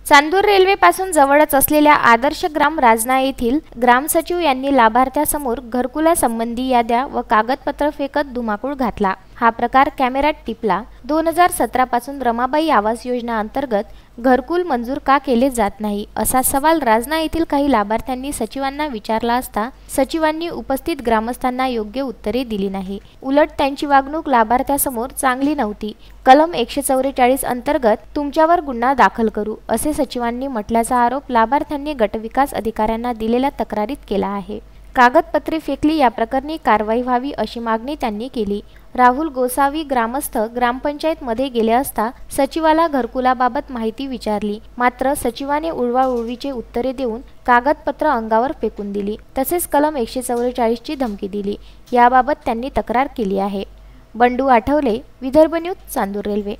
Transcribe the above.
चांदूर रेल्वेपासून जवळच असलेल्या आदर्श ग्राम राजना येथील ग्रामसचिव यांनी लाभार्थ्यासमोर घरकुलासंबंधी याद्या व कागदपत्र फेकत धुमाकूळ घातला। हा प्रकार कॅमेऱ्यात टिपला। 2017 पासून रमाबाई आवास योजना अंतर्गत घरकुल मंजूर का केले जात नाही असा सवाल राजना येथील काही लाभार्थ्यांनी सचिवांना विचारला असता सचिवांनी उपस्थित ग्रामस्थांना योग्य उत्तरे दिली नाही। उलट त्यांची वागणूक लाभार्थ्यासमोर चांगली नव्हती। कलम 144 अंतर्गत तुमच्यावर गुन्हा दाखल करू असे सचिवांनी म्हटल्याचा आरोप लाभार्थ्यांनी गटविकास अधिकाऱ्यांना दिलेल्या तक्रारीत केला आहे। कागदपत्रे फेकली या प्रकरणी कारवाई व्हावी अशी मागणी त्यांनी केली। राहुल गोसावी ग्रामस्थ ग्रामपंचायत मध्ये गेले असता सचिवाला घरकुलाबाबत माहिती विचारली, मात्र सचिवाने उडवाउडवीचे उत्तरे देऊन कागदपत्र अंगावर फेकून दिली। तसेच कलम 144 ची धमकी दिली। याबाबत त्यांनी तक्रार केली आहे। Bandu Athawale, Vidarbha news, Chandur railway.